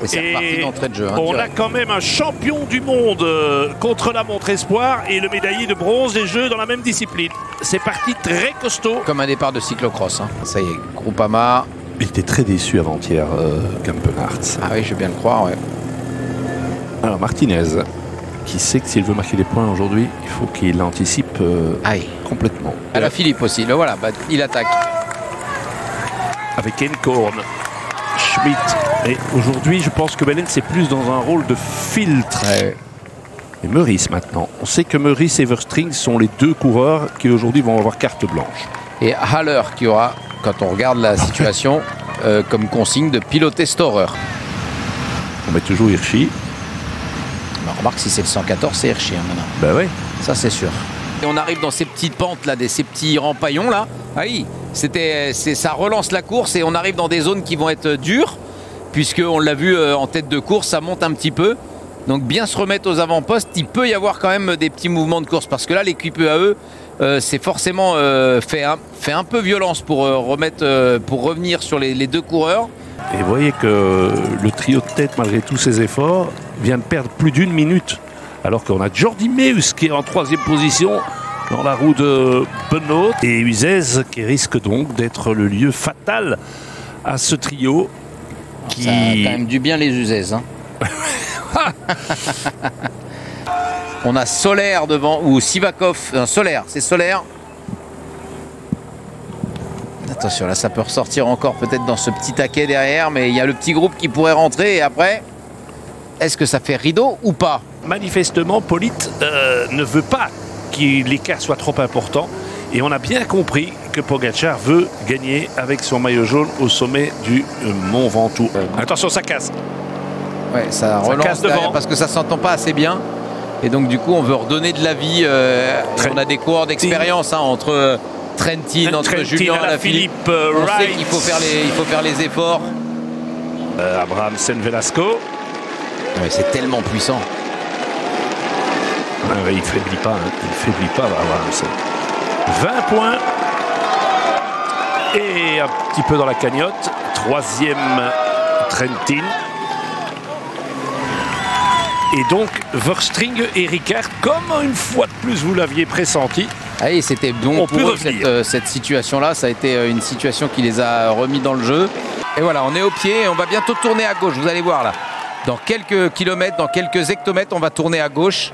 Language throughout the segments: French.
Et c'est reparti d'entrée de jeu. Hein, on a quand même un champion du monde contre la montre espoir et le médaillé de bronze des Jeux dans la même discipline. C'est parti très costaud. Comme un départ de cyclocross. Hein. Ça y est, Groupama. Il était très déçu avant-hier, Campenhardt. Ah oui, je veux bien le croire, ouais. Alors Martinez, qui sait que s'il veut marquer des points aujourd'hui, il faut qu'il anticipe complètement. Alaphilippe aussi, le voilà, bah, il attaque. Avec Enkorn, Schmidt. Et aujourd'hui, je pense que Belen, c'est plus dans un rôle de filtre. Ouais. Et Meurice maintenant. On sait que Meurice et Verstring sont les deux coureurs qui aujourd'hui vont avoir carte blanche. Et Haller qui aura, quand on regarde la situation, comme consigne de piloter Storer. On met toujours Hirschi. Bah, remarque, si c'est le 114, c'est Hirschi hein, maintenant. Ben oui. Ça, c'est sûr. Et on arrive dans ces petites pentes là, ces petits rampaillons là. Ah oui, ça relance la course et on arrive dans des zones qui vont être dures, puisqu'on l'a vu en tête de course, ça monte un petit peu. Donc bien se remettre aux avant-postes, il peut y avoir quand même des petits mouvements de course, parce que là l'équipe EAE, c'est forcément fait un peu violence pour revenir sur les deux coureurs. Et vous voyez que le trio de tête, malgré tous ses efforts, vient de perdre plus d'une minute. Alors qu'on a Jordi Meus qui est en 3e position dans la roue de Benoît. Et Uzès qui risque donc d'être le lieu fatal à ce trio. Ça a quand même du bien les Uzès. Hein. On a Solaire devant, ou Sivakov. Solaire, c'est Solaire. Attention, là ça peut ressortir encore peut-être dans ce petit taquet derrière, mais il y a le petit groupe qui pourrait rentrer et après, est-ce que ça fait rideau ou pas? Manifestement, Polite ne veut pas que l'écart soit trop important et on a bien compris que Pogačar veut gagner avec son maillot jaune au sommet du Mont Ventoux. Attention, ça casse. Ouais, ça relance devant parce que ça s'entend pas assez bien et donc du coup on veut redonner de la vie. On a des coureurs d'expérience hein, entre Trentin, entre Julien Alaphilippe. On sait qu'il faut faire les efforts. Abraham Sen-Velasco. Ouais, c'est tellement puissant. Il ne faiblit pas, hein. Il ne faiblit pas, Abraham Sen. 20 points. Et un petit peu dans la cagnotte. 3e Trentin. Et donc, Verstring et Ricard, comme une fois de plus vous l'aviez pressenti. Ah oui, c'était donc pour eux, cette situation-là, ça a été une situation qui les a remis dans le jeu. Et voilà, on est au pied et on va bientôt tourner à gauche, vous allez voir là. Dans quelques kilomètres, dans quelques hectomètres, on va tourner à gauche.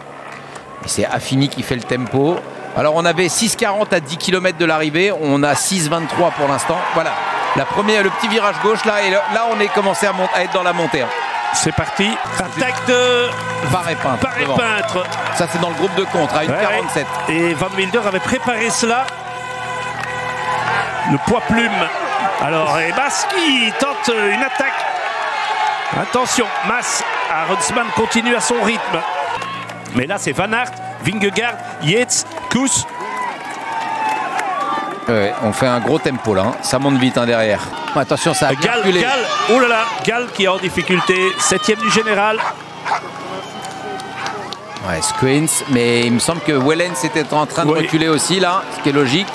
Et c'est Affini qui fait le tempo. Alors on avait 6,40 à 10 km de l'arrivée, on a 6,23 pour l'instant. Voilà, le petit virage gauche là, et là on est commencé à être dans la montée. Hein. C'est parti. Attaque de Paré-Peintre. Ça, c'est dans le groupe de contre, à 1,47. Et Van Wilder avait préparé cela. Le poids plume. Alors, et Mas qui tente une attaque. Attention, Mas. Aronsman continue à son rythme. Mais là, c'est Van Aert, Vingegaard, Yates, Kuss. Ouais, on fait un gros tempo là, hein. Ça monte vite hein, derrière. Attention, ça a Gall, oh là là, Gall qui est en difficulté, 7e du général. Ouais, Screens, mais il me semble que Wellens était en train de reculer aussi là, ce qui est logique.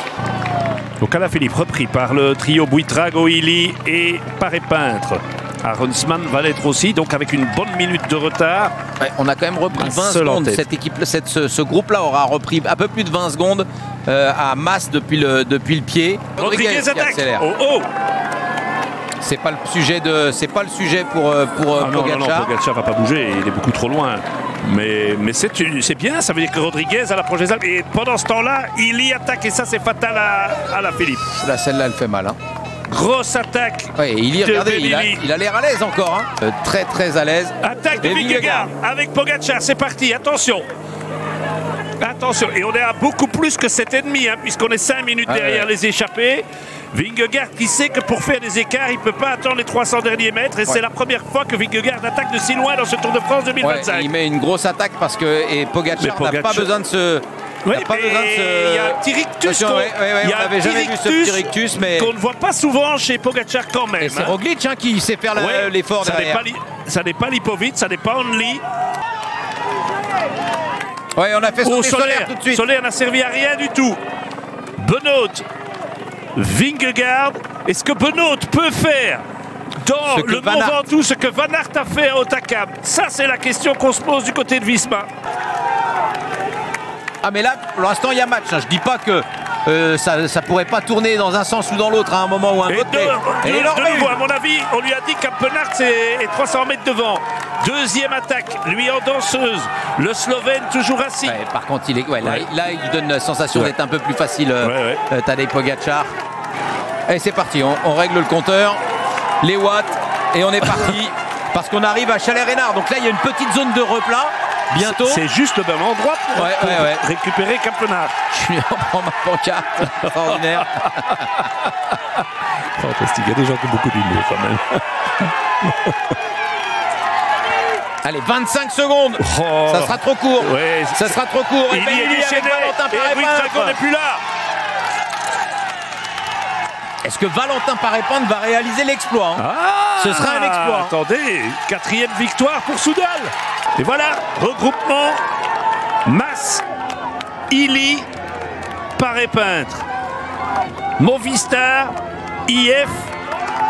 Donc Alaphilippe repris par le trio Buitrago, Illy et Paré-Peintre. Aronsman va l'être aussi, donc avec une bonne minute de retard. Ouais, on a quand même repris 20 secondes. Cette équipe, ce groupe-là aura repris un peu plus de 20 secondes à masse depuis le pied. Rodriguez attaque. Oh. C'est pas le sujet pour Pogačar. Non, Pogačar va pas bouger, il est beaucoup trop loin. Mais c'est bien, ça veut dire que Rodriguez a la prochaine. Et pendant ce temps-là, il y attaque et ça c'est fatal à Alaphilippe. Là, celle-là, elle fait mal. Hein. Grosse attaque. Ouais, regardez, il a l'air à l'aise encore. Hein. Très très à l'aise. Attaque de Vingegaard avec Pogačar, c'est parti, attention. Attention, et on est à beaucoup plus que 7,5 hein, puisqu'on est 5 minutes derrière les échappés. Vingegaard qui sait que pour faire des écarts, il ne peut pas attendre les 300 derniers mètres. Et c'est la première fois que Vingegaard attaque de si loin dans ce Tour de France 2025. Ouais, il met une grosse attaque parce que Pogačar n'a pas besoin de se... Oui, il y a un petit rictus. On n'avait jamais vu ce petit rictus, mais qu'on ne voit pas souvent chez Pogačar quand même. Et c'est Roglic hein, qui sait faire l'effort derrière. Ça n'est pas Lipovic, ça n'est pas Only. Ouais, on a fait sauter Solaire tout de suite. Solaire n'a servi à rien du tout. Benoît, Vingegaard. Est-ce que Benoît peut faire dans le Mont Ventoux ce que Van Aert a fait à Hautacam? Ça, c'est la question qu'on se pose du côté de Visma. Ah mais là, pour l'instant, il y a match. Hein. Je dis pas que ça pourrait pas tourner dans un sens ou dans l'autre à un moment ou un autre. De nouveau, à mon avis, on lui a dit qu'Kampenaerts est 300 mètres devant. Deuxième attaque, lui en danseuse. Le Slovène toujours assis. Ouais, par contre, là, il donne la sensation d'être un peu plus facile, Tadej Pogačar. Et c'est parti, on règle le compteur, les watts, et on est parti. Parce qu'on arrive à Chalais-Reynard. Donc là, il y a une petite zone de replat. Bientôt. C'est juste le même endroit pour récupérer Kampenaerts. Je lui en prends ma pancarte. Extraordinaire. Fantastique. Il y a des gens qui ont beaucoup d'humour quand même. Allez, 25 secondes. Oh. Ça sera trop court. Ouais, ça sera trop court. Il est déchaîné. Et Buitrago n'est plus là. Est-ce que Valentin Paré-Peintre va réaliser l'exploit? Ce sera un exploit. Attendez, 4e victoire pour Soudal. Et voilà, regroupement Mas, Illy, Paré-Peintre, Movistar, IF,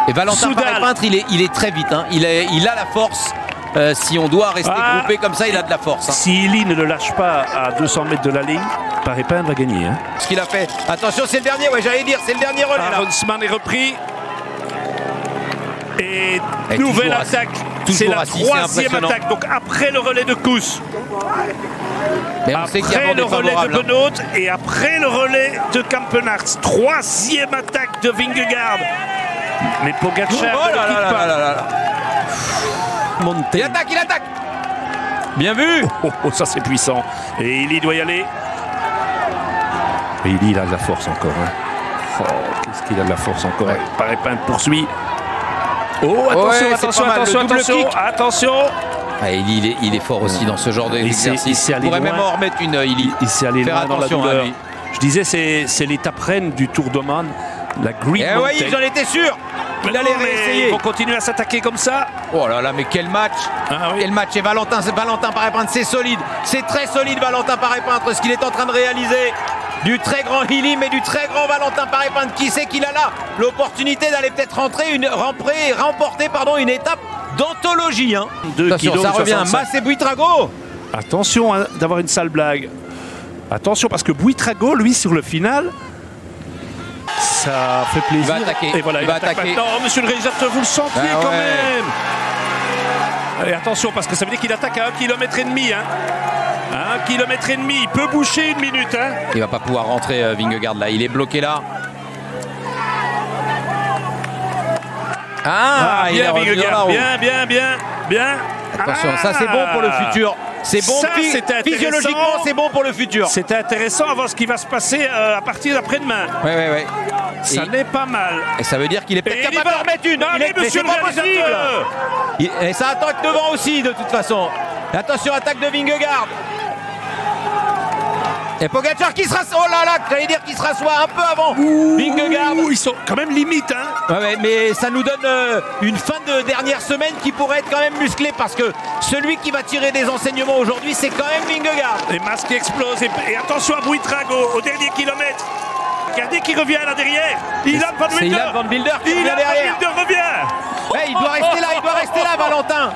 et Valentin Paré-Peintre, il est très vite. Hein. Il a la force. Si on doit rester groupé comme ça, il a de la force. Hein. Si Illy ne le lâche pas à 200 mètres de la ligne, Paré-Peintre va gagner. Hein. Ce qu'il a fait. Attention, c'est le dernier. Ouais, j'allais dire, c'est le dernier relais. Aronsman est repris. Et nouvelle attaque. C'est la 3e attaque. Donc après le relais de Kuss. Après le relais de Benoît et après le relais de Kampenaerts. 3e attaque de Vingegaard. Mais Pogačar ne quitte pas. Il attaque. Bien vu. Ça c'est puissant. Et Illy doit y aller. Et Illy, il a de la force encore. Hein. Qu'est-ce qu'il a de la force encore. Paré-Peintre poursuit. Attention. Ah, il est fort aussi dans ce genre d'exercice. Il pourrait même en remettre une. Il s'est allé loin dans la douleur. Je disais, c'est l'étape reine du Tour d'Oman. La Green Mountain. Oui, j'en étais sûr. Il allait réessayer. Il faut continuer à s'attaquer comme ça. Oh là là, mais quel match. Quel match. Et Valentin Paré-Peintre, c'est solide. C'est très solide, Valentin Paré-Peintre, ce qu'il est en train de réaliser. Du très grand Illy, mais du très grand Valentin Paré-Peintre. Qui sait qu'il a là l'opportunité d'aller peut-être remporter une étape d'anthologie. Hein. Attention, ça revient. Mas et Buitrago. Attention d'avoir une sale blague. Attention, parce que Buitrago, lui, sur le final, ça fait plaisir. Il va attaquer. Et voilà, il va attaquer. Non, monsieur le réalisateur, vous le sentiez quand même. Et attention, parce que ça veut dire qu'il attaque à 1,5 km. Hein. 1,5 km, il peut boucher une minute. Hein. Il va pas pouvoir rentrer, Vingegaard, là. Il est bloqué là. Bien, Vingegaard. Bien. Attention, ça c'est bon pour le futur. C'est bon, physiologiquement, c'est bon pour le futur. C'était intéressant à voir ce qui va se passer à partir d'après-demain. Ouais. Ça n'est pas mal. Et ça veut dire qu'il est peut-être capable de remettre une. Monsieur le réalisateur. Et ça attaque devant aussi, de toute façon. Attention, attaque de Vingegaard. Et Pogačar qui se rassoit. Oh là là, j'allais dire qu'il se rassoit un peu avant. Vingegaard. Ils sont quand même limite. Hein. Ouais, mais ça nous donne une fin de dernière semaine qui pourrait être quand même musclée parce que celui qui va tirer des enseignements aujourd'hui, c'est quand même Vingegaard. Les masques explosent. Et attention à Buitrago au dernier kilomètre. Regardez qui revient là derrière. Ilan Van Wilder. C'est Ilan Van Wilder qui revient derrière. Van Wilder revient. Ouais, il doit rester là, Valentin.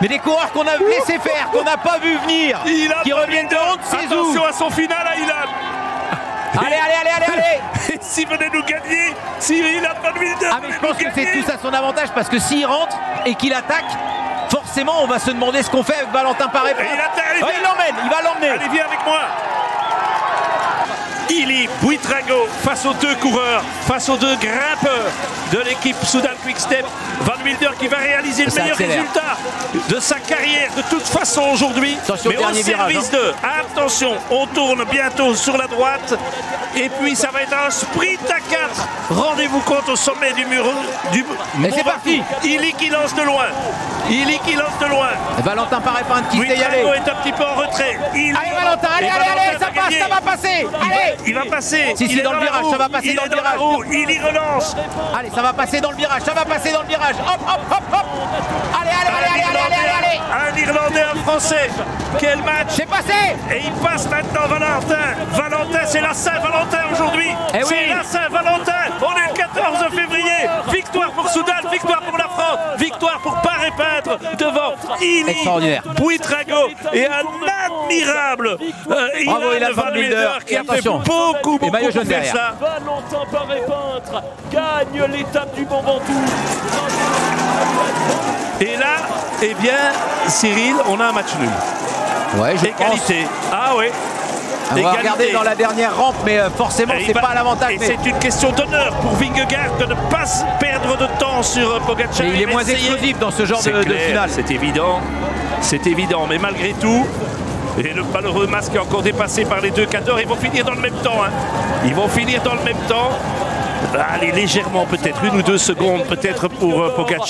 Mais des coureurs qu'on a laissé faire, qu'on n'a pas vu venir, qui reviennent de honte, c'est où? Attention à son final à Ilan. Allez. Et s'il venait nous gagner, si Ilan Van Wilder. Mais je pense que c'est tout à son avantage parce que s'il rentre et qu'il attaque, forcément on va se demander ce qu'on fait avec Valentin Paré-Peintre. Il va l'emmener. Allez, viens avec moi. Illy, Buitrago face aux deux coureurs, face aux deux grimpeurs de l'équipe Soudal Quick-Step. Van Wilder qui va réaliser le meilleur résultat de sa carrière de toute façon aujourd'hui. Mais au service de... Attention, on tourne bientôt sur la droite. Et puis ça va être un sprint à 4. Rendez-vous compte au sommet du mur. Et c'est parti. Illy qui lance de loin. Et Valentin Paré-Peintre qui sait y aller. Buitrago est un petit peu en retrait. Allez Valentin, allez, ça va passer. Allez. Il va passer. Si c'est dans le virage, ça va passer dans le virage. Il y relance. Allez, ça va passer dans le virage, Hop. Allez. Un Irlandais, un Français. Quel match. C'est passé. Et il passe maintenant Valentin, c'est la Saint-Valentin aujourd'hui. C'est la Saint-Valentin. On est le 14 février. Victoire pour pour Soudal, victoire pour la France, victoire pour Paré-Peintre devant Extraordinaire. Ili Buitrago et un admirable Ilan Van Wilder qui a fait beaucoup faire ça. Valentin Paré-Peintre gagne l'étape du Mont Ventoux. Et là, eh bien, Cyril, on a un match nul. Ouais, égalité. Ah oui. On va regarder dans la dernière rampe, mais forcément, c'est pas l'avantage. Et c'est une question d'honneur pour Vingegaard de ne pas perdre de temps sur Pogacar. Mais il est moins explosif dans ce genre de finale. C'est évident, mais malgré tout, et le malheureux Masque est encore dépassé par les deux cadors, ils vont finir dans le même temps. Hein. Ils vont finir dans le même temps. Allez, légèrement peut-être, 1 ou 2 secondes peut-être pour Pogacar.